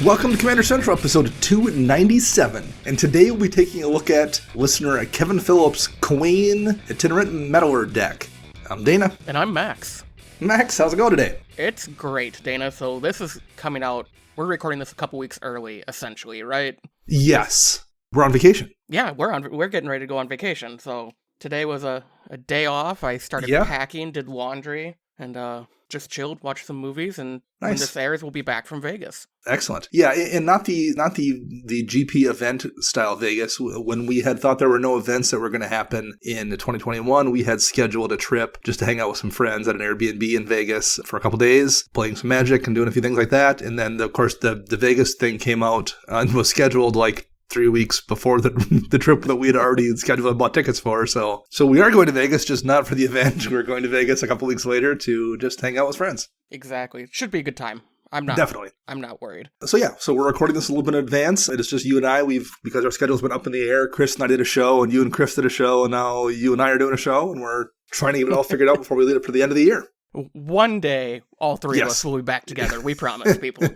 Welcome to Commander Central, episode 297, and today we'll be taking a look at listener Kevin Phillips' Kwain Itinerant Meddler deck. I'm Dana. And I'm Max. Max, how's it going today? It's great, Dana. So this is coming out, we're recording this a couple weeks early, essentially, right? Yes. We're on vacation. Yeah, we're getting ready to go on vacation. So today was a day off. I started packing, did laundry, and just chilled, watched some movies, and when this airs, we'll be back from Vegas. Excellent. Yeah, and not the GP event style Vegas. When we had thought there were no events that were going to happen in 2021, we had scheduled a trip just to hang out with some friends at an Airbnb in Vegas for a couple days, playing some Magic and doing a few things like that. And then, of course, the Vegas thing came out and was scheduled like 3 weeks before the trip that we had already scheduled and bought tickets for. So we are going to Vegas, just not for the event. We're going to Vegas a couple weeks later to just hang out with friends. Exactly. Should be a good time. I'm not worried. So we're recording this a little bit in advance. It is just you and I. Because our schedule's been up in the air. Chris and I did a show, and you and Chris did a show, and now you and I are doing a show, and we're trying to get it all figured out before we lead up to the end of the year. One day, all three of us will be back together. We promise, people.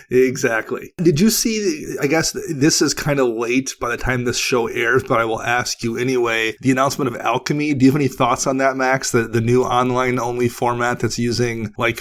Exactly. Did you see, I guess this is kind of late by the time this show airs, but I will ask you anyway, the announcement of Alchemy. Do you have any thoughts on that, Max? The new online-only format that's using, like,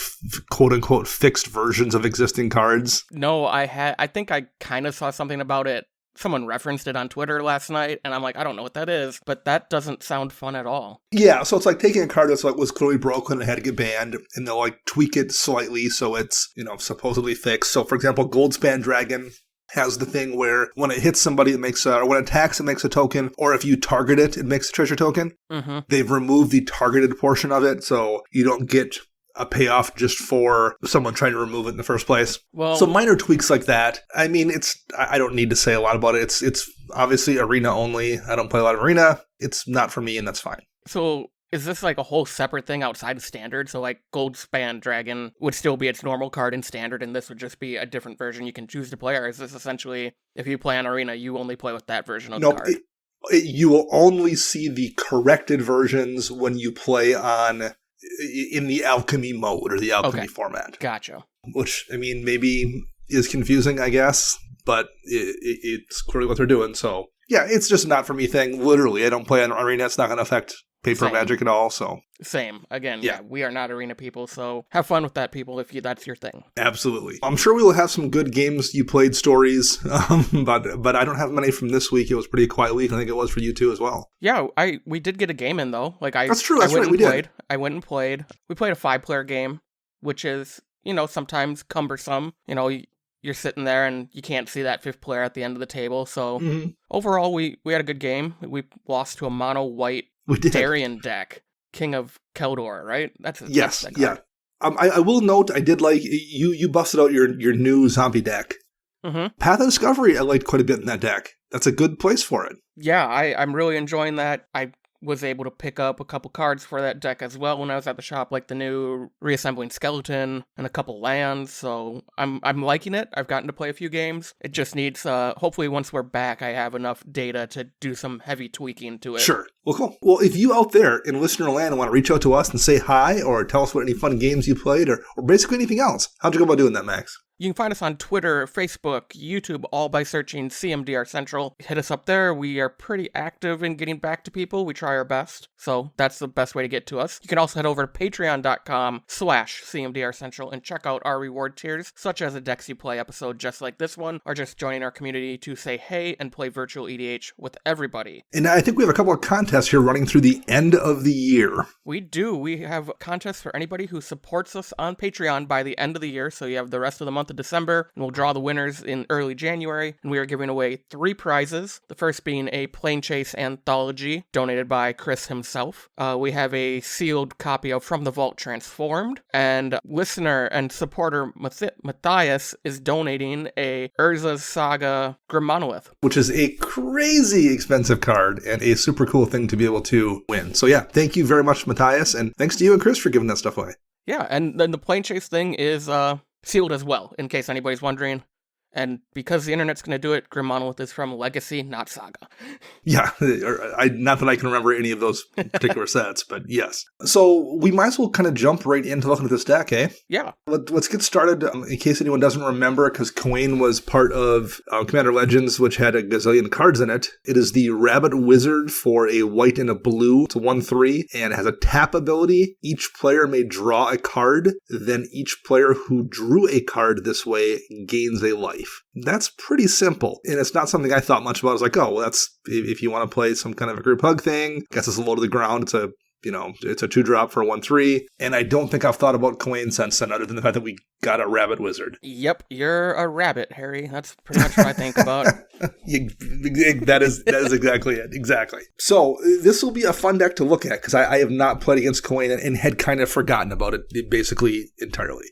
quote-unquote fixed versions of existing cards? No, I think I kind of saw something about it. Someone referenced it on Twitter last night, and I'm like, I don't know what that is, but that doesn't sound fun at all. Yeah, so it's like taking a card that's like was clearly broken and had to get banned, and they'll like tweak it slightly so it's, supposedly fixed. So, for example, Goldspan Dragon has the thing where when it hits somebody, it makes or when it attacks, it makes a token, or if you target it, it makes a treasure token. Mm-hmm. They've removed the targeted portion of it, so you don't get a payoff just for someone trying to remove it in the first place. Well, so minor tweaks like that. I mean, I don't need to say a lot about it. It's obviously arena only. I don't play a lot of arena. It's not for me, and that's fine. So is this like a whole separate thing outside of standard? So like Goldspan Dragon would still be its normal card in standard, and this would just be a different version you can choose to play? Or is this essentially, if you play on arena, you only play with that version of the card? You will only see the corrected versions when you play in the Alchemy mode or the Alchemy format. Gotcha. Which, I mean, maybe is confusing, I guess, but it's clearly what they're doing. So, yeah, it's just not for me thing. Literally, I don't play on Arena. It's not going to affect paper Magic at all. So Same. Again, yeah, we are not Arena people, so have fun with that, people, if that's your thing. Absolutely. I'm sure we will have some good games you played stories, but I don't have many from this week. It was a pretty quiet week. I think it was for you too as well. Yeah, we did get a game in, though. That's true. That's right. We did. I went and played. We played a 5-player game, which is, sometimes cumbersome. You're sitting there and you can't see that 5th player at the end of the table. So overall, we had a good game. We lost to a mono-white Darien deck, King of Keldor, right? Yes. I will note, I did like, you busted out your new zombie deck. Mm-hmm. Path of Discovery, I liked quite a bit in that deck. That's a good place for it. Yeah, I'm really enjoying that. I was able to pick up a couple cards for that deck as well when I was at the shop, like the new Reassembling Skeleton and a couple lands, so I'm liking it. I've gotten to play a few games. It just needs, hopefully once we're back, I have enough data to do some heavy tweaking to it. Sure. Well, cool. Well, if you out there in listener land want to reach out to us and say hi, or tell us what any fun games you played, or basically anything else, how'd you go about doing that, Max? You can find us on Twitter, Facebook, YouTube, all by searching CMDR Central. Hit us up there. We are pretty active in getting back to people. We try our best. So that's the best way to get to us. You can also head over to patreon.com/CMDR Central and check out our reward tiers, such as a Decks You Play episode just like this one, or just joining our community to say hey and play virtual EDH with everybody. And I think we have a couple of contests here running through the end of the year. We do. We have contests for anybody who supports us on Patreon by the end of the year. So you have the rest of the month of December, and we'll draw the winners in early January, and we are giving away 3 prizes, the first being a Plane Chase anthology donated by Chris himself. We have a sealed copy of From the Vault Transformed, and listener and supporter Matthias is donating a Urza's Saga Grim-Monolith, which is a crazy expensive card and a super cool thing to be able to win. So yeah, thank you very much, Matthias, and thanks to you and Chris for giving that stuff away. Yeah, and then the Plane Chase thing is sealed as well, in case anybody's wondering. And because the internet's going to do it, Grim Monolith is from Legacy, not Saga. Yeah, not that I can remember any of those particular sets, but yes. So we might as well kind of jump right into looking at this deck, eh? Yeah. Let's get started. In case anyone doesn't remember, because Kwain was part of Commander Legends, which had a gazillion cards in it. It is the Rabbit Wizard for a white and a blue. It's a 1/3 and has a tap ability. Each player may draw a card. Then each player who drew a card this way gains a life. That's pretty simple. And it's not something I thought much about. I was like, oh, well, that's if you want to play some kind of a group hug thing. I guess it's a low to the ground. It's a 2-drop for a 1/3. And I don't think I've thought about Kwain since then, other than the fact that we got a Rabbit Wizard. Yep, you're a rabbit, Harry. That's pretty much what I think about. That is exactly it. Exactly. So this will be a fun deck to look at, because I have not played against Kwain and had kind of forgotten about it basically entirely.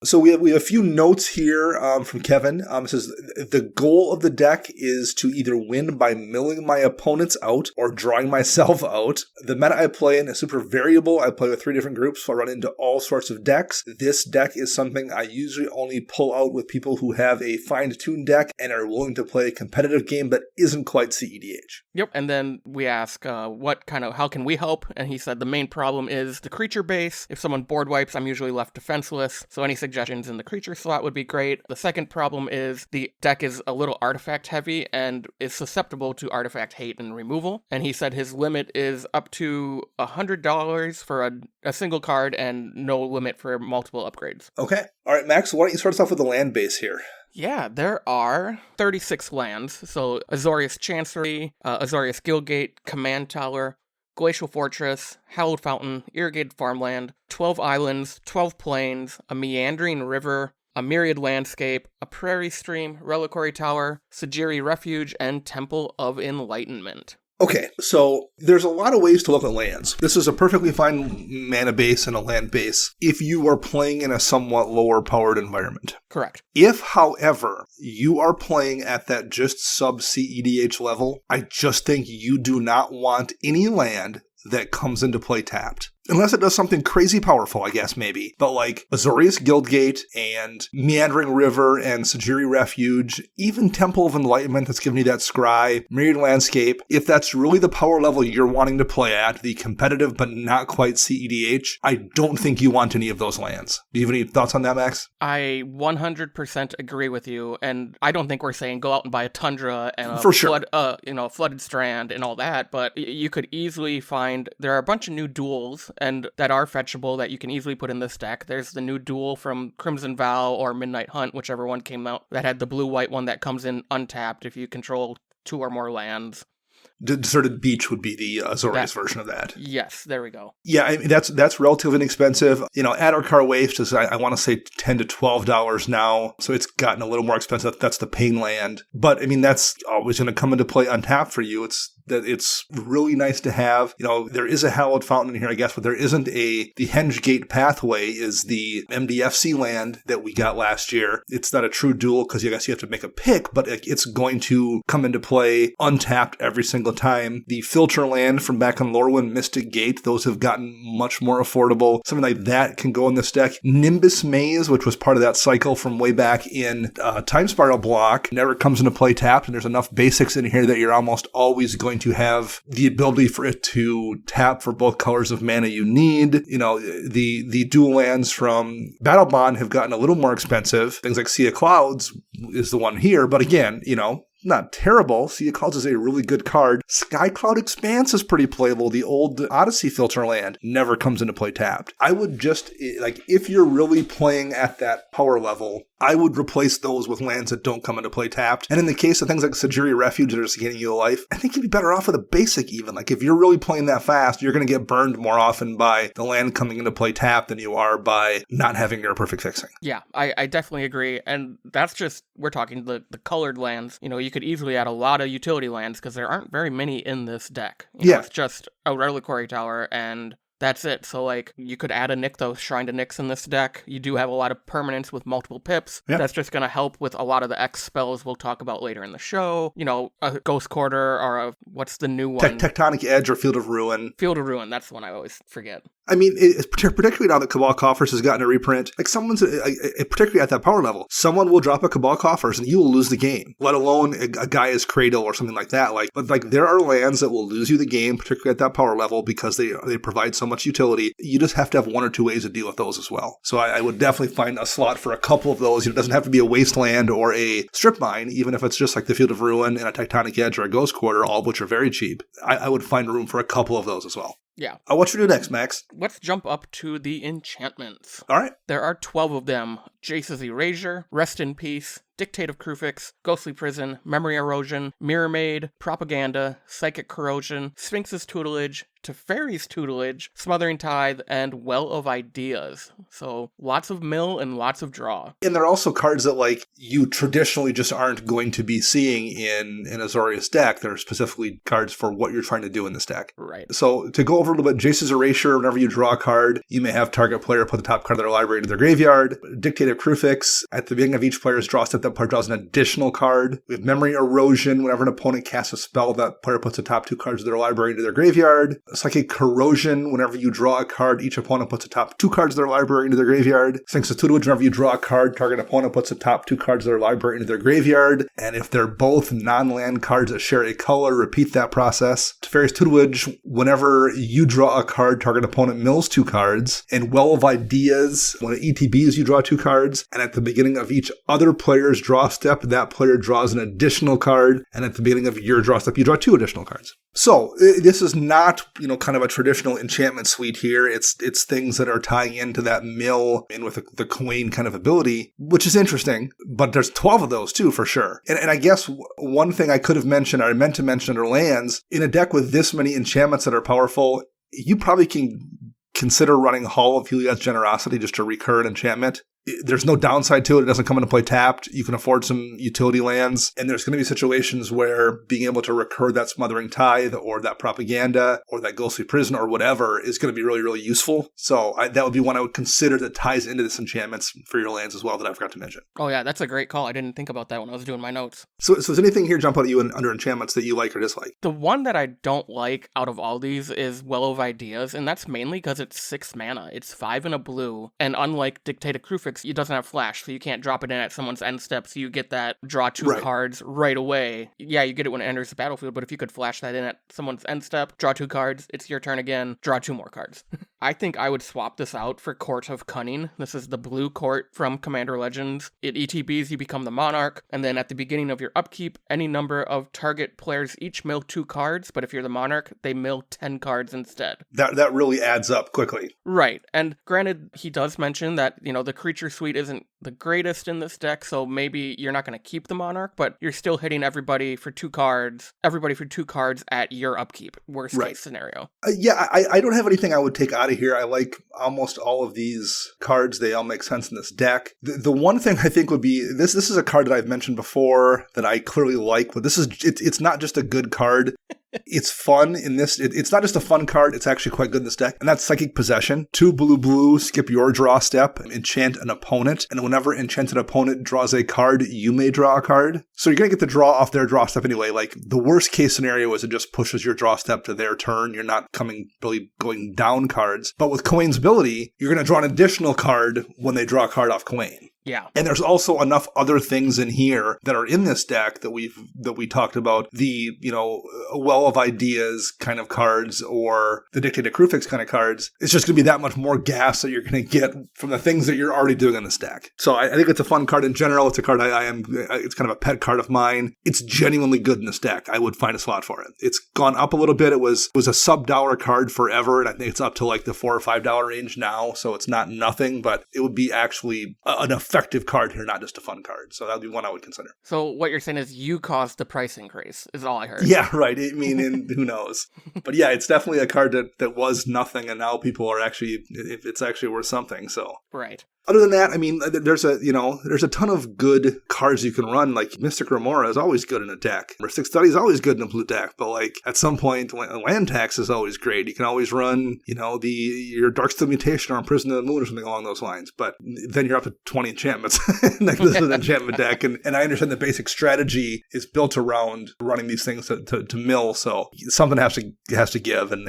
So we have a few notes here from Kevin. It says, the goal of the deck is to either win by milling my opponents out or drawing myself out. The meta I play in is super variable. I play with 3 different groups, so I run into all sorts of decks. This deck is something I usually only pull out with people who have a fine-tuned deck and are willing to play a competitive game but isn't quite CEDH. Yep, and then we ask, how can we help? And he said the main problem is the creature base. If someone board wipes, I'm usually left defenseless, so any suggestions in the creature slot would be great. The second problem is the deck is a little artifact heavy and is susceptible to artifact hate and removal. And he said his limit is up to $100 for a single card and no limit for multiple upgrades. Okay. All right, Max, why don't you start us off with the land base here? Yeah, there are 36 lands. So Azorius Chancery, Azorius Guildgate, Command Tower, Glacial Fortress, Hallowed Fountain, Irrigated Farmland, 12 islands, 12 plains, a meandering river, a myriad landscape, a prairie stream, reliquary tower, Sajiri Refuge, and Temple of Enlightenment. Okay, so there's a lot of ways to look at lands. This is a perfectly fine mana base and a land base if you are playing in a somewhat lower powered environment. Correct. If, however, you are playing at that just sub-CEDH level, I just think you do not want any land that comes into play tapped. Unless it does something crazy powerful, I guess, maybe. But like Azorius Guildgate and Meandering River and Sajiri Refuge, even Temple of Enlightenment that's giving you that scry, Myriad Landscape, if that's really the power level you're wanting to play at, the competitive but not quite CEDH, I don't think you want any of those lands. Do you have any thoughts on that, Max? I 100% agree with you, and I don't think we're saying go out and buy a Tundra and a For sure. Flooded Strand and all that, but you could easily find, there are a bunch of new duels and that are fetchable that you can easily put in this deck. There's the new duel from Crimson Vow or Midnight Hunt, whichever one came out, that had the blue-white one that comes in untapped if you control 2 or more lands. Deserted Beach would be the Azorius version of that. Yes, there we go. Yeah, I mean, that's relatively inexpensive. Addercar Waste is, I want to say, $10 to $12 now, so it's gotten a little more expensive. That's the Pain Land. But, I mean, that's always going to come into play untapped for you. It's really nice to have. There is a Hallowed Fountain in here, I guess, but there isn't the Henge Gate Pathway is the MDFC land that we got last year. It's not a true duel because I guess you have to make a pick, but it's going to come into play untapped every single time. The Filter land from back on Lorwyn, Mystic Gate, those have gotten much more affordable. Something like that can go in this deck. Nimbus Maze, which was part of that cycle from way back in Time Spiral block, never comes into play tapped, and there's enough basics in here that you're almost always going to have the ability for it to tap for both colors of mana you need. The dual lands from Battle Bond have gotten a little more expensive. Things like Sea of Clouds is the one here, but again, not terrible. Sea of Clouds is a really good card. Sky Cloud Expanse is pretty playable. The old Odyssey Filter land never comes into play tapped. I would just, if you're really playing at that power level, I would replace those with lands that don't come into play tapped. And in the case of things like Sajiri Refuge that are just getting you a life, I think you'd be better off with a basic even. If you're really playing that fast, you're going to get burned more often by the land coming into play tapped than you are by not having your perfect fixing. Yeah, I definitely agree. And that's just, we're talking the colored lands. You could easily add a lot of utility lands because there aren't very many in this deck. It's just a Reliquary Tower and That's it. So, like, you could add a Nykthos, Shrine to Nyx in this deck. You do have a lot of permanents with multiple pips. Yeah. That's just going to help with a lot of the X spells we'll talk about later in the show. You know, a Ghost Quarter or what's the new one? Tectonic Edge or Field of Ruin. Field of Ruin, that's the one I always forget. I mean, it's particularly now that Cabal Coffers has gotten a reprint, like someone's, particularly at that power level, someone will drop a Cabal Coffers and you will lose the game, let alone a Gaia's Cradle or something like that. But there are lands that will lose you the game, particularly at that power level, because they provide so much utility. You just have to have one or two ways to deal with those as well. So I would definitely find a slot for a couple of those. It doesn't have to be a Wasteland or a Strip Mine, even if it's just like the Field of Ruin and a Tectonic Edge or a Ghost Quarter, all of which are very cheap. I would find room for a couple of those as well. Yeah. What should we do next, Max? Let's jump up to the enchantments. All right. There are 12 of them. Jace's Erasure, Rest in Peace, Dictate of Krufix, Ghostly Prison, Memory Erosion, Mirror Maid, Propaganda, Psychic Corrosion, Sphinx's Tutelage, Teferi's Tutelage, Smothering Tithe, and Well of Ideas. So lots of mill and lots of draw. And there are also cards that like you traditionally just aren't going to be seeing in an Azorius deck. There are specifically cards for what you're trying to do in this deck. Right. So to go over a little bit, Jace's Erasure, whenever you draw a card, you may have target player put the top card of their library into their graveyard. Dictate of Krufix, at the beginning of each player's draw step, that player draws an additional card. We have Memory Erosion, whenever an opponent casts a spell, that player puts the top two cards of their library into their graveyard. Psychic Corrosion, whenever you draw a card, each opponent puts the top two cards of their library into their graveyard. Sphinx's Tutelage, whenever you draw a card, target opponent puts the top two cards of their library into their graveyard. And if they're both non-land cards that share a color, repeat that process. Teferi's Tutelage, whenever you draw a card, target opponent mills two cards. And Well of Ideas, when it ETBs, you draw two cards. And at the beginning of each other player's draw step, that player draws an additional card. And at the beginning of your draw step, you draw two additional cards. So this is not, kind of a traditional enchantment suite here. It's things that are tying into that mill and with the Kwain kind of ability, which is interesting. But there's 12 of those too, for sure. And I guess one thing I could have mentioned, or I meant to mention under lands, in a deck with this many enchantments that are powerful, you probably can consider running Hall of Heliod's Generosity just to recur an enchantment. There's no downside to it. It doesn't come into play tapped. You can afford some utility lands. And there's going to be situations where being able to recur that Smothering Tithe or that Propaganda or that Ghostly Prison or whatever is going to be really, really useful. So that would be one I would consider that ties into this enchantments for your lands as well that I forgot to mention. Oh yeah, that's a great call. I didn't think about that when I was doing my notes. So is anything here jump out at you under enchantments that you like or dislike? The one that I don't like out of all these is Well of Ideas, and that's mainly because it's 6 mana. It's 5 and a blue, and unlike Dictate of Krufix, it doesn't have flash, so you can't drop it in at someone's end step, so you get that draw two cards right away. Yeah, you get it when it enters the battlefield, but if you could flash that in at someone's end step, draw 2 cards, it's your turn again, draw 2 more cards. I think I would swap this out for Court of Cunning. This is the blue court from Commander Legends. It ETBs, you become the Monarch, and then at the beginning of your upkeep, any number of target players each mill 2 cards, but if you're the Monarch, they mill 10 cards instead. That really adds up quickly. Right, and granted, he does mention that, the creature suite isn't the greatest in this deck, so maybe you're not going to keep the Monarch, but you're still hitting everybody for 2 cards at your upkeep, worst case scenario. I don't have anything I would take out of here. I like almost all of these cards. They all make sense in this deck. The one thing I think would be, this is a card that I've mentioned before that I clearly like, but it's not just a good card. It's fun in this. It's not just a fun card. It's actually quite good in this deck. And that's Psychic Possession. 2 blue, skip your draw step, enchant an opponent. And whenever enchanted opponent draws a card, you may draw a card. So you're going to get the draw off their draw step anyway. Like the worst case scenario is it just pushes your draw step to their turn. You're not really going down cards. But with Kwain's ability, you're going to draw an additional card when they draw a card off Kwain. Yeah. And there's also enough other things in here that are in this deck that we talked about. The, Well of Ideas kind of cards or the Dictate of Krufix kind of cards. It's just going to be that much more gas that you're going to get from the things that you're already doing in this deck. So I think it's a fun card in general. It's a card it's kind of a pet card of mine. It's genuinely good in this deck. I would find a slot for it. It's gone up a little bit. It was a sub-dollar card forever, and I think it's up to like the $4 or $5 range now. So it's not nothing, but it would be actually an effective effective card here, not just a fun card. So that would be one I would consider. So what you're saying is you caused the price increase, is all I heard. Yeah, right. I mean, and who knows? But yeah, it's definitely a card that was nothing, and now people are actually, it's actually worth something. So Right. other than that, I mean, there's a ton of good cards you can run. Like Mystic Remora is always good in a deck. Mystic Study is always good in a blue deck. But like at some point, Land Tax is always great. You can always run, your Darksteel Mutation or Imprison of the Moon or something along those lines. But then you're up to 20 enchantments. Like this is an enchantment deck, and I understand the basic strategy is built around running these things to mill. So something has to give, and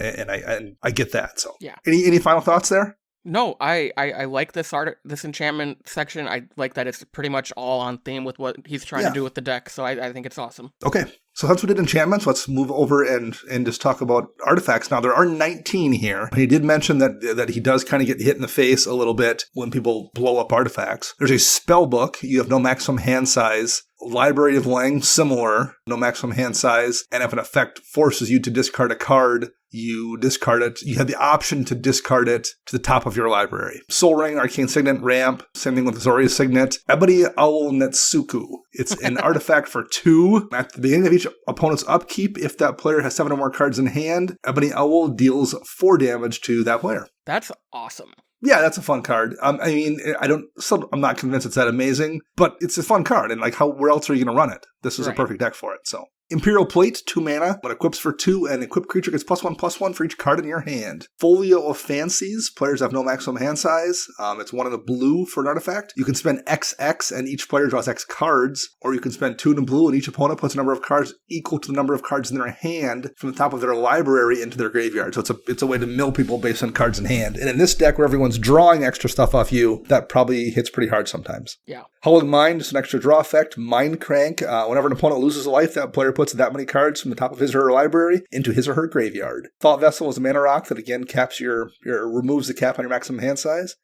I get that. So yeah. Any final thoughts there? No, I like this enchantment section. I like that it's pretty much all on theme with what he's trying to do with the deck, so I think it's awesome. Okay, so since we did enchantments, let's move over and just talk about artifacts. Now, there are 19 here. He did mention that he does kind of get hit in the face a little bit when people blow up artifacts. There's a spell book. You have no maximum hand size. Library of Lang, similar, no maximum hand size, and if an effect forces you to discard a card, you discard it. You have the option to discard it to the top of your library. Soul Ring, Arcane Signet, Ramp, same thing with Azorius Signet. Ebony Owl Netsuku. It's an artifact for 2. At the beginning of each opponent's upkeep, if that player has 7 or more cards in hand, Ebony Owl deals 4 damage to that player. That's awesome. Yeah, that's a fun card. I mean, I'm not convinced it's that amazing, but it's a fun card. And like, where else are you going to run it? This is a perfect deck for it. So Imperial Plate, 2 mana, but equips for 2, and equipped creature gets +1/+1 for each card in your hand. Folio of Fancies, players have no maximum hand size. It's 1 in the blue for an artifact. You can spend XX, and each player draws X cards, or you can spend 2 in the blue, and each opponent puts a number of cards equal to the number of cards in their hand from the top of their library into their graveyard. So it's a way to mill people based on cards in hand. And in this deck, where everyone's drawing extra stuff off you, that probably hits pretty hard sometimes. Yeah. Howling Mind is an extra draw effect. Mind Crank, whenever an opponent loses a life, that player puts that many cards from the top of his or her library into his or her graveyard. Thought Vessel is a mana rock that again caps removes the cap on your maximum hand size.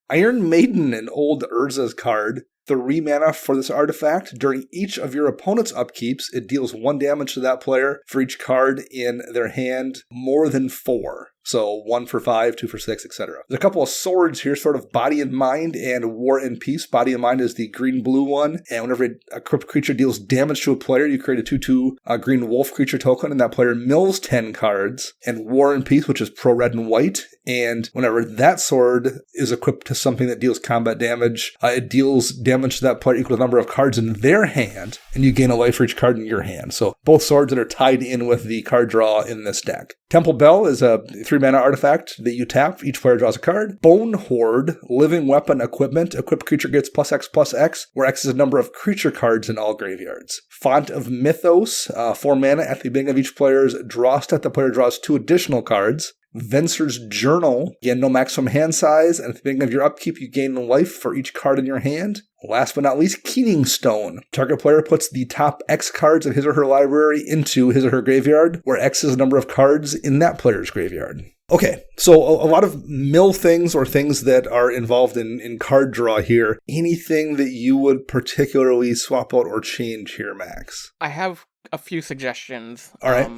Iron Maiden, an old Urza's card. 3 mana for this artifact. During each of your opponent's upkeeps, it deals 1 damage to that player for each card in their hand more than 4. So 1 for 5, 2 for 6, etc. There's a couple of swords here, sort of Body and Mind and War and Peace. Body and Mind is the green-blue one, and whenever a equipped creature deals damage to a player, you create a 2/2 green wolf creature token, and that player mills 10 cards. And War and Peace, which is pro-red and white, and whenever that sword is equipped to something that deals combat damage, it deals damage to that player equal to the number of cards in their hand, and you gain a life for each card in your hand. So both swords that are tied in with the card draw in this deck. Temple Bell is a 3-mana artifact that you tap. Each player draws a card. Bone Horde, living weapon equipment. Equipped creature gets +X/+X, where X is the number of creature cards in all graveyards. Font of Mythos, 4 mana. At the beginning of each player's draw step, the player draws 2 additional cards. Venser's Journal, again, no maximum hand size, and at the beginning of your upkeep, you gain life for each card in your hand. Last but not least, Keening Stone. Target player puts the top X cards of his or her library into his or her graveyard, where X is the number of cards in that player's graveyard. Okay, so a lot of mill things or things that are involved in card draw here. Anything that you would particularly swap out or change here, Max? I have a few suggestions. All right.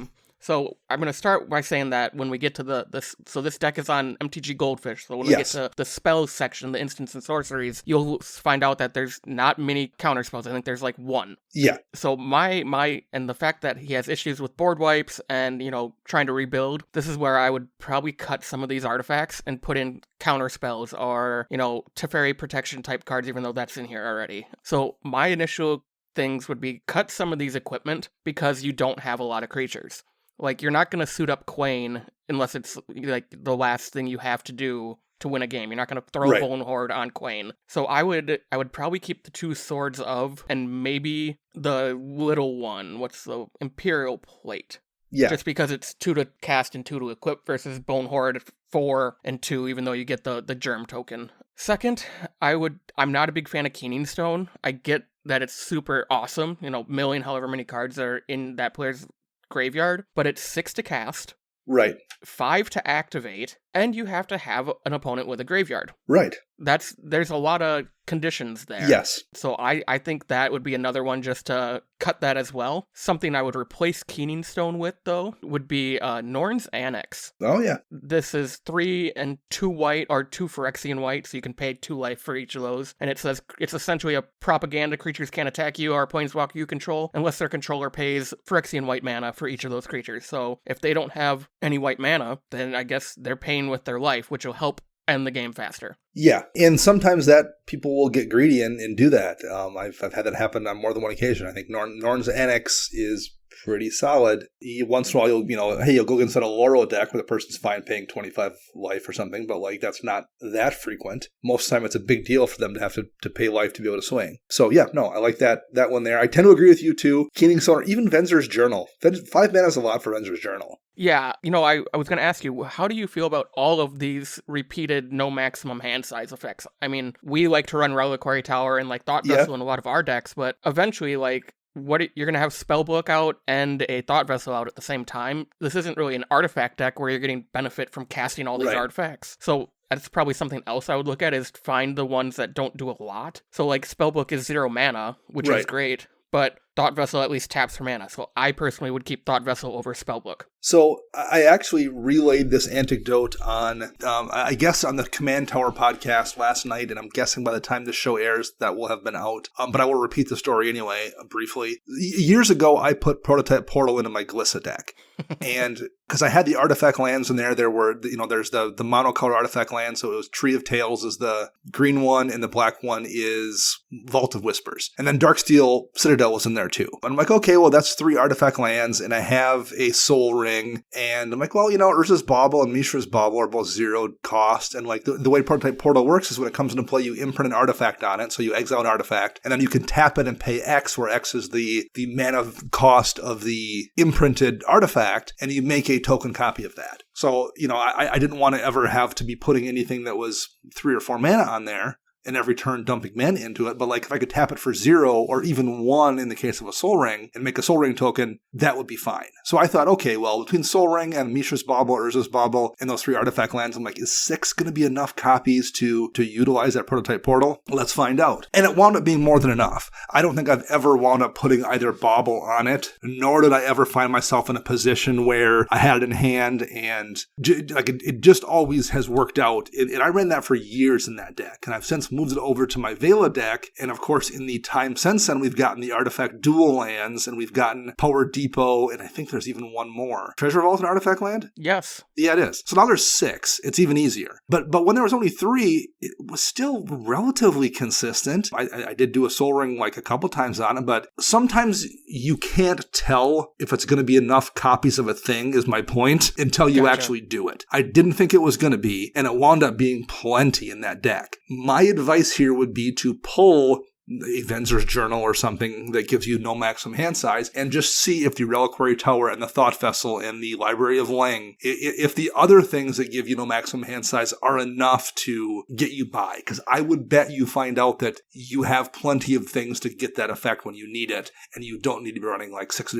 So I'm going to start by saying that when we get to this deck is on MTG Goldfish. So when we get to the spells section, the instants and sorceries, you'll find out that there's not many counter spells. I think there's like 1. Yeah. So and the fact that he has issues with board wipes and, trying to rebuild, this is where I would probably cut some of these artifacts and put in counter spells or, Teferi protection type cards, even though that's in here already. So my initial things would be cut some of these equipment because you don't have a lot of creatures. Like, you're not going to suit up Kwain unless it's, like, the last thing you have to do to win a game. You're not going to throw Bone Horde on Kwain. So I would probably keep the 2 Swords of, and maybe the little one. What's the Imperial Plate? Yeah. Just because it's 2 to cast and 2 to equip versus Bone Horde 4 and 2, even though you get the Germ token. Second, I'm not a big fan of Keening Stone. I get that it's super awesome, milling however many cards are in that player's graveyard, but it's 6 to cast, right, 5 to activate, and you have to have an opponent with a graveyard. Right. There's a lot of conditions there. Yes. So I think that would be another one just to cut that as well. Something I would replace Keening Stone with, though, would be Norn's Annex. Oh, yeah. This is 3 and 2 white, or 2 Phyrexian white, so you can pay 2 life for each of those. And it says it's essentially a propaganda. Creatures can't attack you or a planeswalker you control unless their controller pays Phyrexian white mana for each of those creatures. So if they don't have any white mana, then I guess they're paying with their life, which will help end the game faster. Yeah, and sometimes that people will get greedy and do that. I've had that happen on more than one occasion. I think Norn's Annex is pretty solid. Once in a while, you'll go against a Laurel deck where the person's fine paying 25 life or something, but like that's not that frequent. Most of the time, it's a big deal for them to have to pay life to be able to swing. So yeah, no, I like that one there. I tend to agree with you too. Keening Stone, or even Venzer's Journal. 5 mana is a lot for Venzer's Journal. Yeah, I was going to ask you, how do you feel about all of these repeated no maximum hand size effects? I mean, we like to run Reliquary Tower and like Thought Vessel in a lot of our decks, but eventually, like, you're going to have Spellbook out and a Thought Vessel out at the same time. This isn't really an artifact deck where you're getting benefit from casting all these artifacts. So that's probably something else I would look at, is find the ones that don't do a lot. So like Spellbook is 0 mana, which is great, but Thought Vessel at least taps for mana. So I personally would keep Thought Vessel over Spellbook. So I actually relayed this anecdote on, I guess, on the Command Tower podcast last night, and I'm guessing by the time this show airs, that will have been out. But I will repeat the story anyway, briefly. Years ago, I put Prototype Portal into my Glissa deck. And because I had the artifact lands in there were, there's the monocolor artifact land. So it was Tree of Tales is the green one, and the black one is Vault of Whispers. And then Darksteel Citadel was in there too. And I'm like, okay, well, that's 3 artifact lands, and I have a Soul Ring. And I'm like, well, Urza's Bauble and Mishra's Bauble are both 0 cost. And like the way Prototype Portal works is when it comes into play, you imprint an artifact on it. So you exile an artifact, and then you can tap it and pay X, where X is the mana cost of the imprinted artifact, and you make a token copy of that. So, I didn't want to ever have to be putting anything that was 3 or 4 mana on there and every turn dumping mana into it. But like if I could tap it for 0 or even 1 in the case of a Soul Ring and make a Soul Ring token, that would be fine. So I thought, okay, well, between Soul Ring and Mishra's Bauble, Urza's Bauble, and those 3 artifact lands, I'm like, is 6 going to be enough copies to utilize that Prototype Portal? Let's find out. And it wound up being more than enough. I don't think I've ever wound up putting either Bauble on it, nor did I ever find myself in a position where I had it in hand, and it just always has worked out. And I ran that for years in that deck, and I've since moved it over to my Vela deck. And of course, in the time since then, we've gotten the artifact dual lands, and we've gotten Power Depot, and I think there's even one more. Treasure Vault an artifact land? Yes. Yeah, it is. So now there's 6. It's even easier. But when there was only 3, it was still relatively consistent. I did do a Soul Ring like a couple times on it, but sometimes you can't tell if it's going to be enough copies of a thing, is my point, until you actually do it. I didn't think it was going to be, and it wound up being plenty in that deck. My advice here would be to pull a Venzer's Journal or something that gives you no maximum hand size, and just see if the Reliquary Tower and the Thought Vessel and the Library of Lang, if the other things that give you no maximum hand size are enough to get you by. Because I would bet you find out that you have plenty of things to get that effect when you need it, and you don't need to be running like 6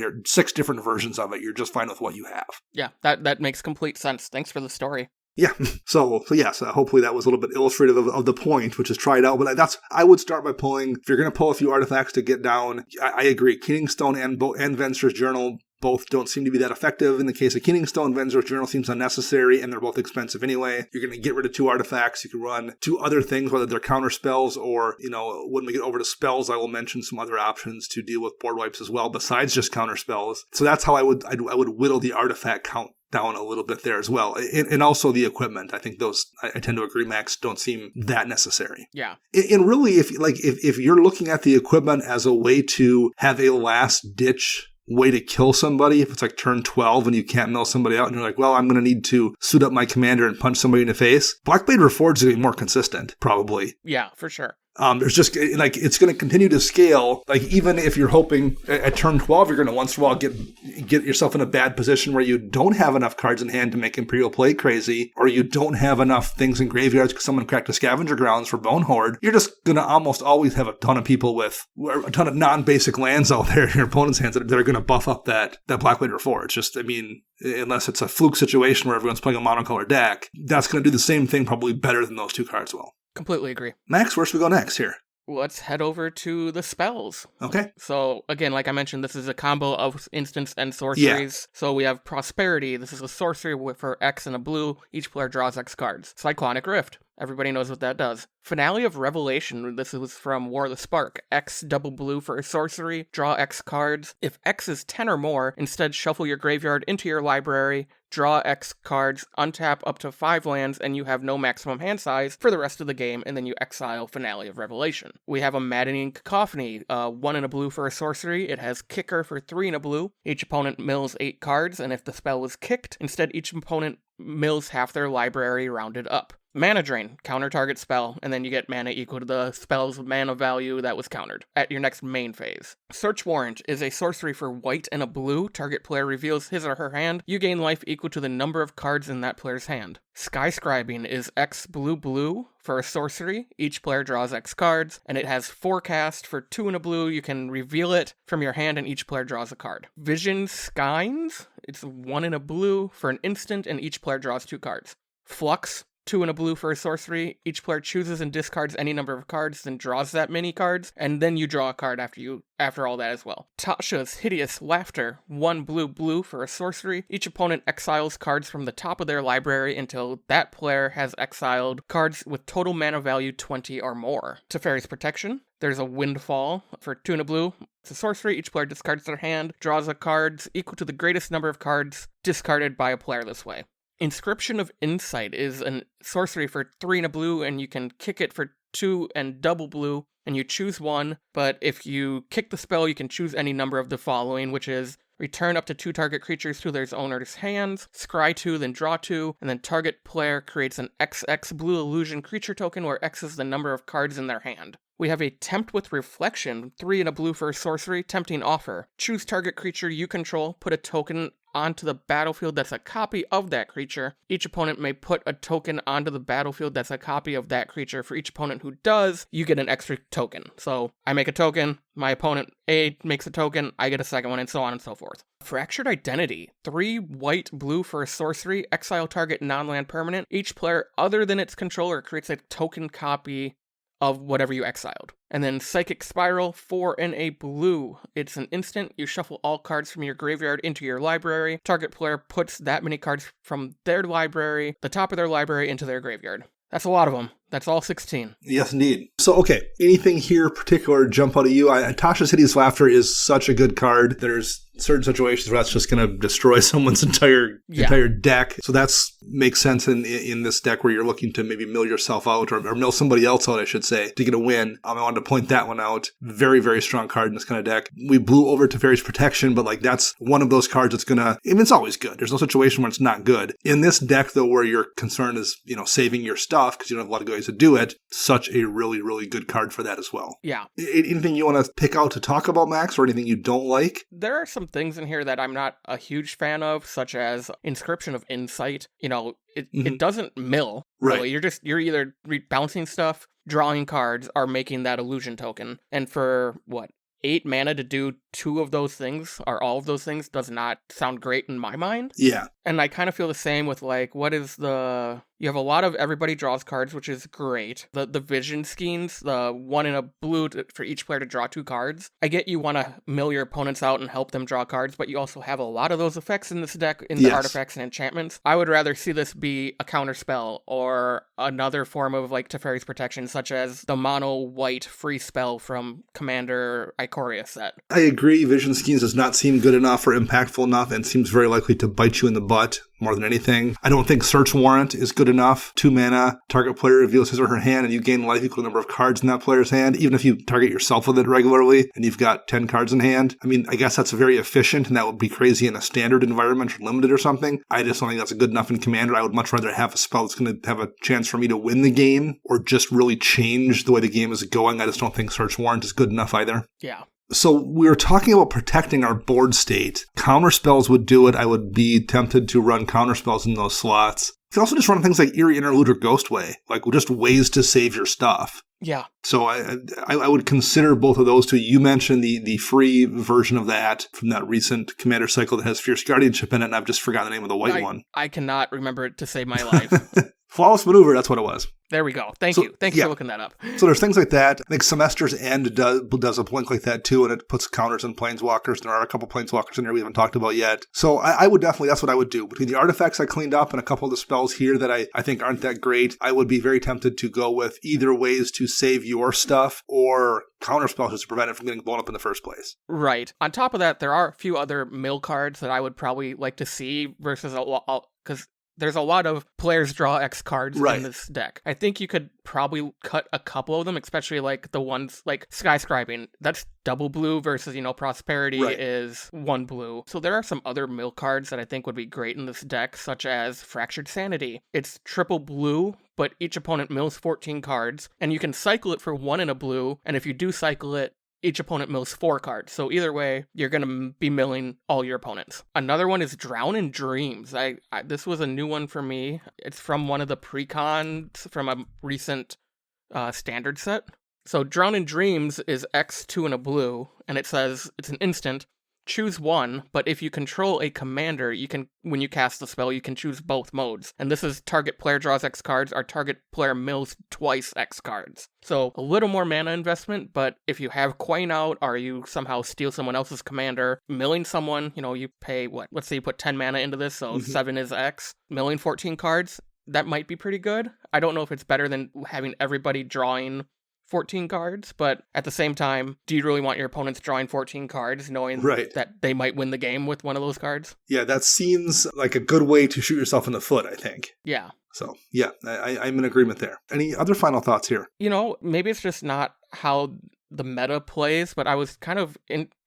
different versions of it. You're just fine with what you have. Yeah, that makes complete sense. Thanks for the story. Yeah. So yes, hopefully that was a little bit illustrative of the point, which is try it out. But I would start by pulling, if you're going to pull a few artifacts to get down, I agree. Keening Stone and Venzer's Journal both don't seem to be that effective. In the case of Keening Stone, Venzer's Journal seems unnecessary, and they're both expensive anyway. You're going to get rid of 2 artifacts. You can run 2 other things, whether they're counter spells or, when we get over to spells, I will mention some other options to deal with board wipes as well, besides just counter spells. So that's how I would whittle the artifact count down a little bit there as well. And also the equipment. I think those, I tend to agree, Max, don't seem that necessary. Yeah. And really, if you're looking at the equipment as a way to have a last ditch way to kill somebody, if it's like turn 12 and you can't mill somebody out and you're like, well, I'm going to need to suit up my commander and punch somebody in the face, Blackblade Reforged is going to be more consistent, probably. Yeah, for sure. There's just like, it's going to continue to scale. Like, even if you're hoping at turn 12, you're going to once in a while get yourself in a bad position where you don't have enough cards in hand to make Imperial Play crazy, or you don't have enough things in graveyards because someone cracked a Scavenger Grounds for Bone Horde. You're just going to almost always have a ton of people with a ton of non-basic lands out there in your opponent's hands that are going to buff up that Blackblade Reforged. Just, unless it's a fluke situation where everyone's playing a monocolor deck, that's going to do the same thing probably better than those 2 cards will. Completely agree. Max, where should we go next here? Let's head over to the spells. Okay. So, again, like I mentioned, this is a combo of instants and sorceries. Yeah. So we have Prosperity. This is a sorcery for X and a blue. Each player draws X cards. Cyclonic Rift. Everybody knows what that does. Finale of Revelation. This was from War of the Spark. X double blue for a sorcery. Draw X cards. If X is 10 or more, instead shuffle your graveyard into your library. Draw X cards, untap up to 5 lands, and you have no maximum hand size for the rest of the game, and then you exile Finale of Revelation. We have a Maddening Cacophony, 1 and a blue for a sorcery. It has Kicker for 3 and a blue. Each opponent mills 8 cards, and if the spell was kicked, instead each opponent mills half their library rounded up. Mana Drain, counter target spell, and then you get mana equal to the spell's mana value that was countered at your next main phase. Search Warrant is a sorcery for white and a blue. Target player reveals his or her hand. You gain life equal to the number of cards in that player's hand. Skyscribing is X blue blue for a sorcery. Each player draws X cards, and it has Forecast for 2 and a blue. You can reveal it from your hand, and each player draws a card. Vision Skynes, it's 1 and a blue for an instant, and each player draws 2 cards. Flux, 2 and a blue for a sorcery. Each player chooses and discards any number of cards, then draws that many cards, and then you draw a card after all that as well. Tasha's Hideous Laughter, 1 blue blue for a sorcery. Each opponent exiles cards from the top of their library until that player has exiled cards with total mana value 20 or more. Teferi's Protection. There's a Windfall for 2 and a blue. It's a sorcery. Each player discards their hand, draws a card equal to the greatest number of cards discarded by a player this way. Inscription of Insight is a sorcery for 3 and a blue, and you can kick it for 2 and double blue, and you choose one, but if you kick the spell, you can choose any number of the following, which is return up to 2 target creatures to their owner's hands, scry 2, then draw 2, and then target player creates an XX blue illusion creature token where X is the number of cards in their hand. We have a Tempt with Reflection, 3 and a blue for a sorcery, Tempting Offer. Choose target creature you control, put a token onto the battlefield that's a copy of that creature. Each opponent may put a token onto the battlefield that's a copy of that creature. For each opponent who does, you get an extra token. So I make a token, my opponent A makes a token, I get a second one, and so on and so forth. Fractured Identity, 3 white blue for a sorcery, exile target non-land permanent. Each player other than its controller creates a token copy of whatever you exiled. And then Psychic Spiral, 4 and a blue. It's an instant. You shuffle all cards from your graveyard into your library. Target player puts that many cards from their library, the top of their library, into their graveyard. That's a lot of them. That's all 16. Yes, indeed. So, okay, anything here particular jump out at you? Tasha's Hideous Laughter is such a good card. There's certain situations where that's just going to destroy someone's entire deck. So that's makes sense in this deck where you're looking to maybe mill yourself out or mill somebody else out, I should say, to get a win. I wanted to point that one out. Very, very strong card in this kind of deck. We blew over Teferi's Protection, but that's one of those cards that's going to, it's always good. There's no situation where it's not good. In this deck, though, where your concern is, saving your stuff because you don't have a lot of ways to do it, such a really, really good card for that as well. Yeah. Anything you want to pick out to talk about, Max, or anything you don't like? There are some things in here that I'm not a huge fan of, such as Inscription of Insight. It doesn't mill. Right. Really. You're either bouncing stuff, drawing cards, or making that illusion token. And for 8 mana to do 2 of those things, or all of those things, does not sound great in my mind. Yeah. And I kind of feel the same with you have a lot of everybody draws cards, which is great. The vision schemes, the 1 and a blue for each player to draw 2 cards. I get you want to mill your opponents out and help them draw cards, but you also have a lot of those effects in this deck in the artifacts and enchantments. I would rather see this be a counter spell or another form of Teferi's Protection, such as the mono white free spell from Commander Ikoria set. I agree. Vision schemes does not seem good enough or impactful enough and seems very likely to bite you in the butt more than anything. I don't think Search Warrant is good enough. 2 mana, target player reveals his or her hand, and you gain life equal to the number of cards in that player's hand, even if you target yourself with it regularly, and you've got 10 cards in hand. I guess that's very efficient, and that would be crazy in a standard environment or limited or something. I just don't think that's good enough in Commander. I would much rather have a spell that's going to have a chance for me to win the game, or just really change the way the game is going. I just don't think Search Warrant is good enough either. Yeah. So we were talking about protecting our board state. Counter spells would do it. I would be tempted to run counter spells in those slots. You can also just run things like Eerie Interlude or Ghostway, just ways to save your stuff. Yeah. So I would consider both of those two. You mentioned the free version of that from that recent Commander cycle that has Fierce Guardianship in it, and I've just forgotten the name of the white one. I cannot remember it to save my life. Flawless Maneuver, that's what it was. There we go. Thank you. Thanks for looking that up. So there's things like that. I think Semester's End does a blink like that too, and it puts counters on planeswalkers. There are a couple planeswalkers in there we haven't talked about yet. So I would definitely, that's what I would do. Between the artifacts I cleaned up and a couple of the spells here that I think aren't that great, I would be very tempted to go with either ways to save your stuff or counter spells just to prevent it from getting blown up in the first place. Right. On top of that, there are a few other mill cards that I would probably like to see versus because there's a lot of players draw X cards in this deck. I think you could probably cut a couple of them, especially like the ones like Skyscribing. That's double blue versus, Prosperity is 1 blue. So there are some other mill cards that I think would be great in this deck, such as Fractured Sanity. It's triple blue, but each opponent mills 14 cards, and you can cycle it for 1 in a blue, and if you do cycle it, each opponent mills 4 cards. So either way, you're going to be milling all your opponents. Another one is Drown in Dreams. This was a new one for me. It's from one of the precons from a recent standard set. So Drown in Dreams is X2 in a blue, and it says it's an instant. Choose one, but if you control a commander, when you cast the spell, you can choose both modes. And this is target player draws X cards, or target player mills twice X cards. So a little more mana investment, but if you have Kwain out, or you somehow steal someone else's commander, milling someone, you pay let's say you put 10 mana into this, so 7 is X, milling 14 cards, that might be pretty good. I don't know if it's better than having everybody drawing 14 cards, but at the same time, do you really want your opponents drawing 14 cards knowing that they might win the game with one of those cards? Yeah, that seems like a good way to shoot yourself in the foot, I think. Yeah. So, yeah, I'm in agreement there. Any other final thoughts here? Maybe it's just not how the meta plays, but I was kind of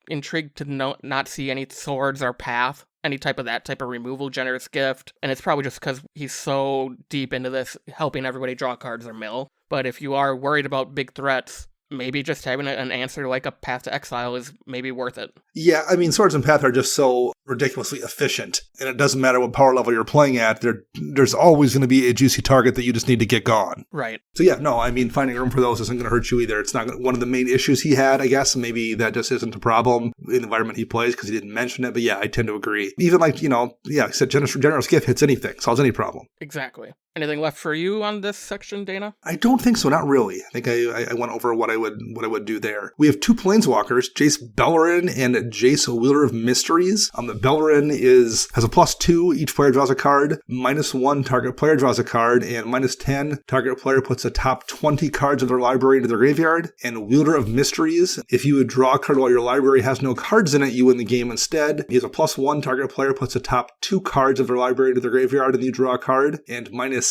intrigued to not see any swords or path, any type of removal, generous gift, and it's probably just because he's so deep into this, helping everybody draw cards or mill. But if you are worried about big threats, maybe just having an answer like a Path to Exile is maybe worth it. Yeah, I mean, Swords and Path are just so ridiculously efficient, and it doesn't matter what power level you're playing at, there's always going to be a juicy target that you just need to get gone. Right. So yeah, no, I mean, finding room for those isn't going to hurt you either. It's not one of the main issues he had, I guess, and maybe that just isn't a problem in the environment he plays because he didn't mention it, but yeah, I tend to agree. Even like, I said generous gift hits anything, solves any problem. Exactly. Anything left for you on this section, Dana? I don't think so, not really. I think I went over what I would do there. We have 2 planeswalkers, Jace Beleren and Jace Wielder of Mysteries. The Beleren has a +2, each player draws a card, -1, target player draws a card, and -10, target player puts the top 20 cards of their library into their graveyard. And Wielder of Mysteries, if you would draw a card while your library has no cards in it, you win the game instead. He has a +1, target player puts the top 2 cards of their library into their graveyard, and you draw a card, and -8,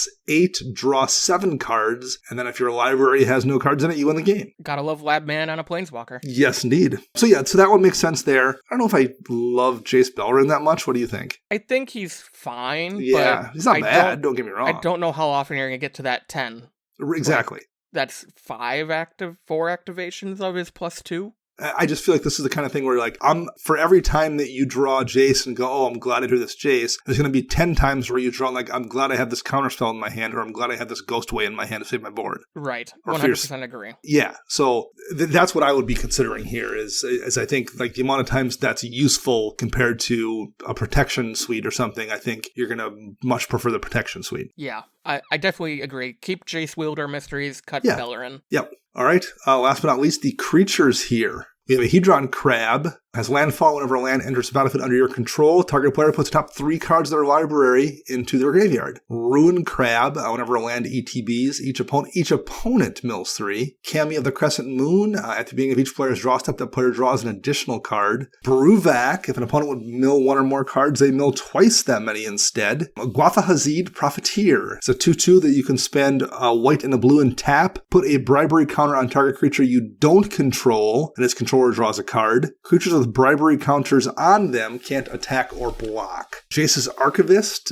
draw 7 cards, and then if your library has no cards in it, you win the game. Gotta love Lab Man on a Planeswalker. Yes, indeed. So that one makes sense there. I don't know if I love Jace Beleren that much. What do you think? I think he's fine. Yeah, he's not bad, don't get me wrong. I don't know how often you're going to get to that 10. Exactly. That's 4 activations of his +2. I just feel like this is the kind of thing where, like, for every time that you draw Jace and go, oh, I'm glad I drew this Jace, there's going to be 10 times where you draw, like, I'm glad I have this counterspell in my hand, or I'm glad I have this Ghostway in my hand to save my board. Right. 100% agree. Yeah. So that's what I would be considering here is I think, like, the amount of times that's useful compared to a protection suite or something, I think you're going to much prefer the protection suite. Yeah. I definitely agree. Keep Jace Wielder Mysteries, cut Beleren. Yep. All right. Last but not least, the creatures here. We have a Hedron Crab, has landfall whenever a land enters the battlefield under your control. Target player puts the top 3 cards of their library into their graveyard. Ruin Crab, whenever a land ETBs, each opponent mills 3. Cameo of the Crescent Moon, at the beginning of each player's draw step, that player draws an additional card. Bruvak, if an opponent would mill 1 or more cards, they mill twice that many instead. Gwafa Hazid Profiteer, it's a 2/2 that you can spend a white and a blue and tap. Put a bribery counter on target creature you don't control, and its controller draws a card. Creatures with bribery counters on them can't attack or block. Jace's Archivist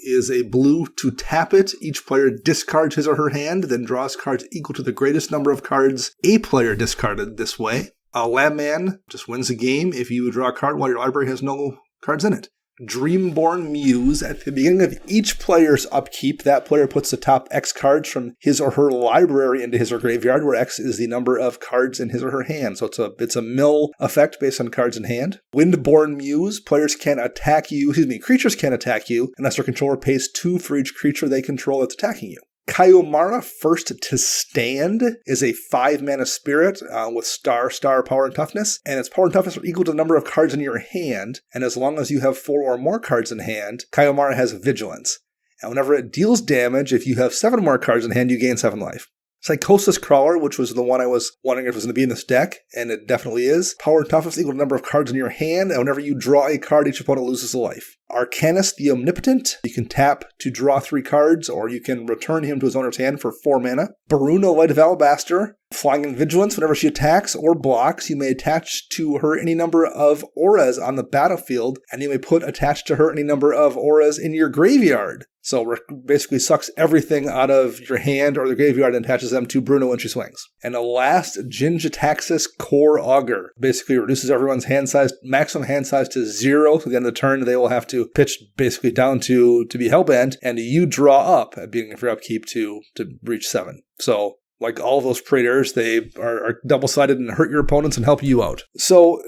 is a blue to tap it. Each player discards his or her hand, then draws cards equal to the greatest number of cards a player discarded this way. Lab Man just wins a game if you draw a card while your library has no cards in it. Dreamborn Muse. At the beginning of each player's upkeep, that player puts the top X cards from his or her library into his or graveyard, where X is the number of cards in his or her hand. So it's a mill effect based on cards in hand. Windborn Muse. Creatures can attack you unless their controller pays 2 for each creature they control that's attacking you. Kayomara, First to Stand, is a 5-mana spirit with star power and toughness, and its power and toughness are equal to the number of cards in your hand, and as long as you have 4 or more cards in hand, Kayomara has Vigilance. And whenever it deals damage, if you have 7 more cards in hand, you gain 7 life. Psychosis Crawler, which was the one I was wondering if it was going to be in this deck, and it definitely is. Power and toughness equal to the number of cards in your hand, and whenever you draw a card, each opponent loses a life. Arcanist the Omnipotent, you can tap to draw 3 cards, or you can return him to his owner's hand for 4 mana. Baruna, Light of Alabaster, Flying in Vigilance, whenever she attacks or blocks, you may attach to her any number of auras on the battlefield, and you may put attached to her any number of auras in your graveyard. So it basically sucks everything out of your hand or the graveyard and attaches them to Bruno when she swings. And the last, Jin-Jitaxis Core Augur, basically reduces everyone's maximum hand size to 0. So at the end of the turn, they will have to pitch basically down to be hellbent, and you draw up at beginning of your upkeep to reach 7. So like all of those Praetors, they are double-sided and hurt your opponents and help you out. So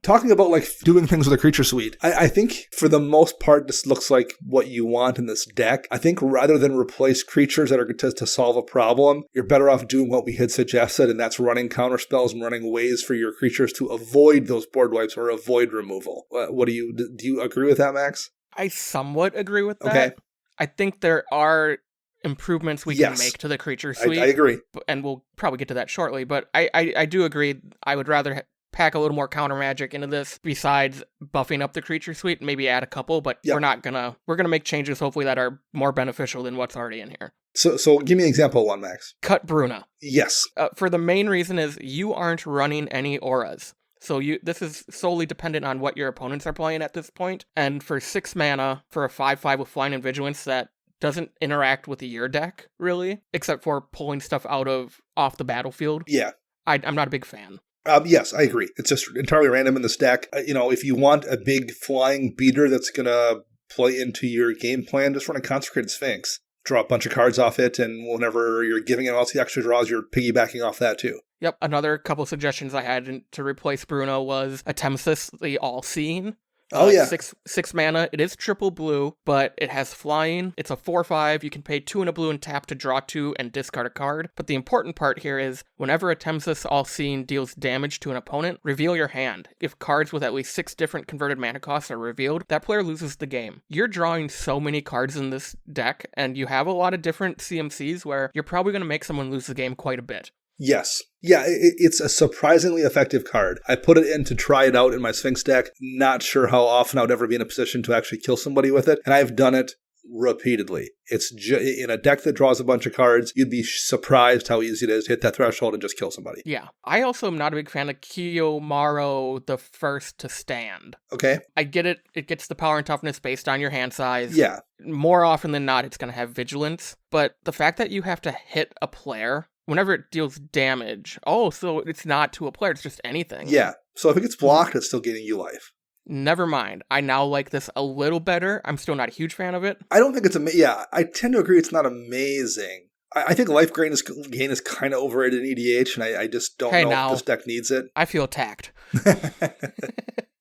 talking about like doing things with a creature suite, I think for the most part, this looks like what you want in this deck. I think rather than replace creatures that are to solve a problem, you're better off doing what we had suggested, and that's running counterspells and running ways for your creatures to avoid those board wipes or avoid removal. Do you agree with that, Max? I somewhat agree with that. Okay. I think there are improvements we can make to the creature suite. I agree. And we'll probably get to that shortly, but I do agree. I would rather pack a little more counter magic into this besides buffing up the creature suite, maybe add a couple, but we're gonna make changes hopefully that are more beneficial than what's already in here. So give me an example of one, Max. Cut Bruna. Yes. For the main reason is you aren't running any auras. So this is solely dependent on what your opponents are playing at this point. And for 6 mana, for a 5/5 with Flying and Vigilance that doesn't interact with your deck, really, except for pulling stuff off the battlefield. Yeah. I'm not a big fan. Yes, I agree. It's just entirely random in this deck. If you want a big flying beater that's going to play into your game plan, just run a Consecrated Sphinx. Draw a bunch of cards off it, and whenever you're giving it all the extra draws, you're piggybacking off that too. Yep, another couple suggestions I had to replace Bruno was Atemsis, the All-Seeing. Oh, yeah. 6 mana. It is triple blue, but it has flying. It's a 4/5. You can pay 2 and a blue and tap to draw 2 and discard a card. But the important part here is whenever Atemsis All-Seeing deals damage to an opponent, reveal your hand. If cards with at least 6 different converted mana costs are revealed, that player loses the game. You're drawing so many cards in this deck, and you have a lot of different CMCs where you're probably going to make someone lose the game quite a bit. Yes. Yeah, it's a surprisingly effective card. I put it in to try it out in my Sphinx deck. Not sure how often I would ever be in a position to actually kill somebody with it, and I've done it repeatedly. It's in a deck that draws a bunch of cards, you'd be surprised how easy it is to hit that threshold and just kill somebody. Yeah. I also am not a big fan of Kiyomaro, the First to Stand. Okay. I get it. It gets the power and toughness based on your hand size. Yeah. More often than not, it's going to have Vigilance. But the fact that you have to hit a player whenever it deals damage, so it's not to a player, it's just anything. Yeah. So if it gets blocked, it's still getting you life. Never mind. I now like this a little better. I'm still not a huge fan of it. I don't think it's I tend to agree it's not amazing. I think life gain is kind of overrated in EDH, and I just don't know if this deck needs it. I feel attacked.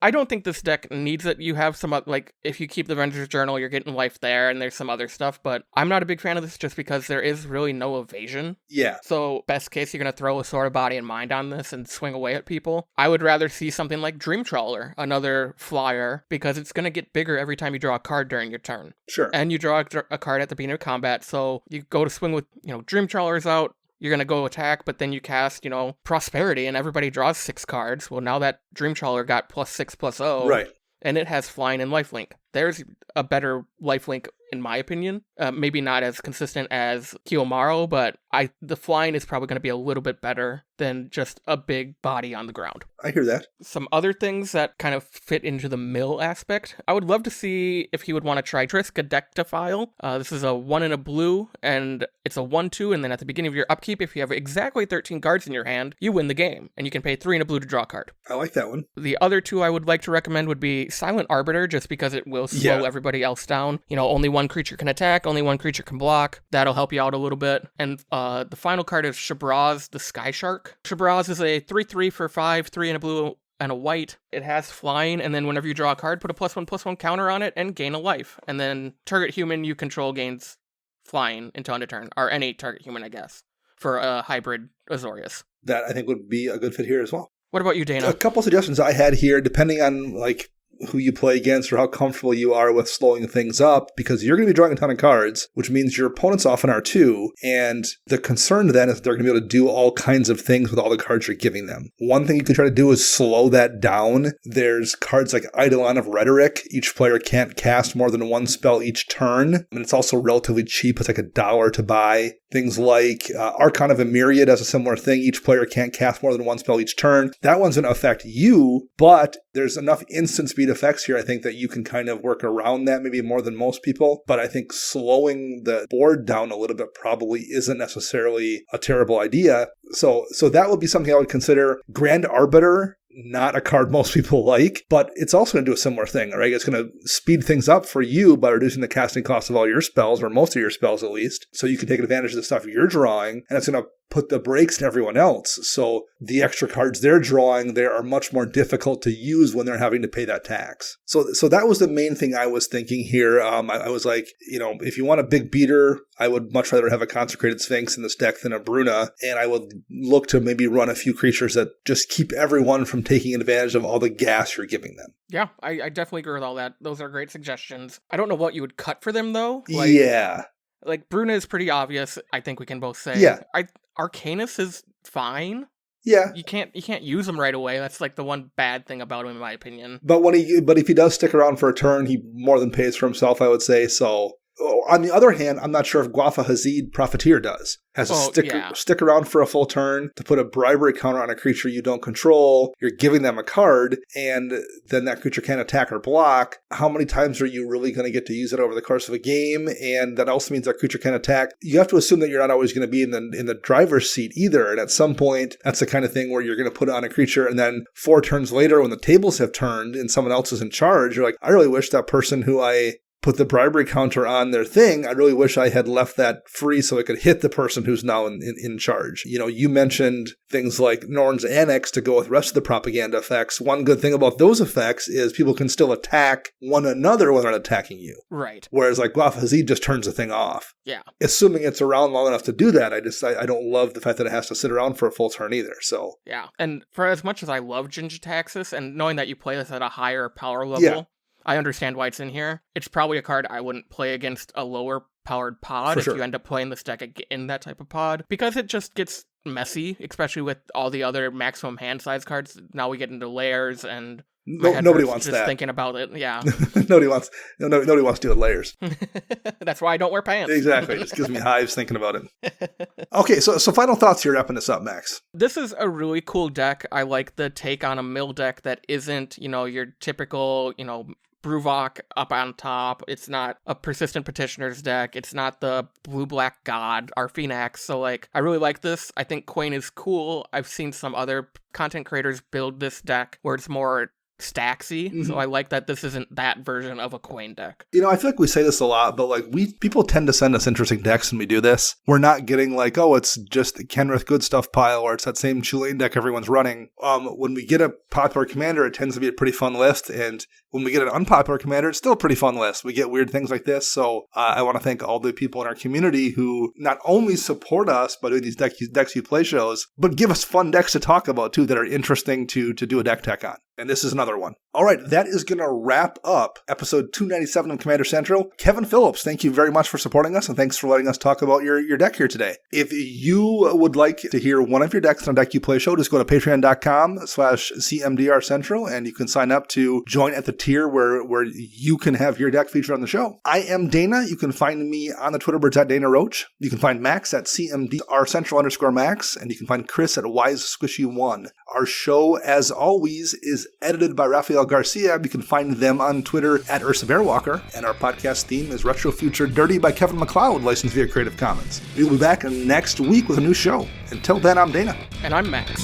I don't think this deck needs it. You have some, if you keep the Venger's Journal, you're getting life there, and there's some other stuff, but I'm not a big fan of this just because there is really no evasion. Yeah. So, best case, you're going to throw a Sword of Body and Mind on this and swing away at people. I would rather see something like Dream Trawler, another flyer, because it's going to get bigger every time you draw a card during your turn. Sure. And you draw a card at the beginning of combat, so you go to swing with, Dream Trawler's out, you're going to go attack, but then you cast, Prosperity, and everybody draws 6 cards. Well, now that Dream Trawler got +6/+0. Right. And it has flying and lifelink. There's a better lifelink, in my opinion. Maybe not as consistent as Kiyomaro, but the flying is probably going to be a little bit better than just a big body on the ground. I hear that. Some other things that kind of fit into the mill aspect. I would love to see if he would want to try Triskadectophile. This is a 1 and a blue, and it's a 1/2, and then at the beginning of your upkeep, if you have exactly 13 cards in your hand, you win the game, and you can pay 3 and a blue to draw a card. I like that one. The other 2 I would like to recommend would be Silent Arbiter, just because it will also slow everybody else down. Only one creature can attack, only one creature can block. That'll help you out a little bit. And the final card is Shabraz, the Sky Shark. Shabraz is a 3/3 for 5, 3 and a blue and a white. It has flying, and then whenever you draw a card, put a +1/+1 counter on it and gain a life. And then target human you control gains flying until end of turn, or any target human, I guess, for a hybrid Azorius. That I think would be a good fit here as well. What about you, Dana? A couple suggestions I had here, depending on who you play against or how comfortable you are with slowing things up, because you're going to be drawing a ton of cards, which means your opponents often are too. And the concern then is that they're going to be able to do all kinds of things with all the cards you're giving them. One thing you can try to do is slow that down. There's cards like Eidolon of Rhetoric. Each player can't cast more than one spell each turn. And it's also relatively cheap. It's like $1 to buy. Things like Archon of a Myriad has a similar thing. Each player can't cast more than one spell each turn. That one's going to affect you, but there's enough instant speed effects here, I think, that you can kind of work around that maybe more than most people. But I think slowing the board down a little bit probably isn't necessarily a terrible idea. So that would be something I would consider. Grand Arbiter, not a card most people like, but it's also going to do a similar thing, right? It's going to speed things up for you by reducing the casting cost of all your spells, or most of your spells at least, so you can take advantage of the stuff you're drawing, and it's going to put the brakes to everyone else. So the extra cards they're drawing, they are much more difficult to use when they're having to pay that tax. So that was the main thing I was thinking here. I was like, if you want a big beater, I would much rather have a Consecrated Sphinx in this deck than a Bruna, and I would look to maybe run a few creatures that just keep everyone from taking advantage of all the gas you're giving them. Yeah, I definitely agree with all that. Those are great suggestions. I don't know what you would cut for them, though. Yeah. Like, Bruna is pretty obvious, I think we can both say. Yeah. Arcanus is fine. Yeah. You can't use him right away. That's like the one bad thing about him, in my opinion. But if he does stick around for a turn, he more than pays for himself, I would say. So on the other hand, I'm not sure if Guafa Hazid Profiteer does. Has to stick around for a full turn to put a bribery counter on a creature you don't control. You're giving them a card, and then that creature can't attack or block. How many times are you really going to get to use it over the course of a game? And that also means that creature can't attack. You have to assume that you're not always going to be in the driver's seat either. And at some point, that's the kind of thing where you're going to put it on a creature, and then 4 turns later, when the tables have turned and someone else is in charge, you're like, I really wish that person who I put the bribery counter on their thing, I really wish I had left that free so I could hit the person who's now in charge. You mentioned things like Norn's Annex to go with the rest of the propaganda effects. One good thing about those effects is people can still attack one another when they're not attacking you. Right. Whereas like Guafa Hazid just turns the thing off. Yeah. Assuming it's around long enough to do that, I don't love the fact that it has to sit around for a full turn either. So yeah. And for as much as I love Jin-Gitaxias, and knowing that you play this at a higher power level, I understand why it's in here. It's probably a card I wouldn't play against a lower powered pod if you end up playing this deck in that type of pod, because it just gets messy, especially with all the other maximum hand size cards. Now we get into layers, and nobody wants just that. Thinking about it, yeah. nobody wants to deal with layers. That's why I don't wear pants. Exactly. It just gives me hives thinking about it. Okay, so final thoughts here, wrapping this up, Max. This is a really cool deck. I like the take on a mill deck that isn't, your typical, Bruvok up on top. It's not a Persistent Petitioner's deck. It's not the blue-black god, Arphenax. So, I really like this. I think Kwain is cool. I've seen some other content creators build this deck where it's more Staxy, so I like that this isn't that version of a Kwain deck. I feel like we say this a lot, but people tend to send us interesting decks when we do this. We're not getting it's just the Kenrith good stuff pile, or it's that same Chulane deck everyone's running. When we get a popular commander, it tends to be a pretty fun list, and when we get an unpopular commander, it's still a pretty fun list. We get weird things like this, so I want to thank all the people in our community who not only support us by doing these decks you play shows, but give us fun decks to talk about too that are interesting to do a deck tech on. And this is another one. All right, that is going to wrap up episode 297 of Commander Central. Kevin Phillips, thank you very much for supporting us, and thanks for letting us talk about your deck here today. If you would like to hear one of your decks on a Deck You Play show, just go to patreon.com/CMDR Central, and you can sign up to join at the tier where you can have your deck featured on the show. I am Dana. You can find me on the Twitter birds at Dana Roach. You can find Max at CMDR Central _Max, and you can find Chris at WiseSquishy1. Our show, as always, is edited by Rafael Garcia. You can find them on Twitter at Ursa Bearwalker. And our podcast theme is Retro Future Dirty by Kevin MacLeod, licensed via Creative Commons. We'll be back next week with a new show. Until then, I'm Dana. And I'm Max.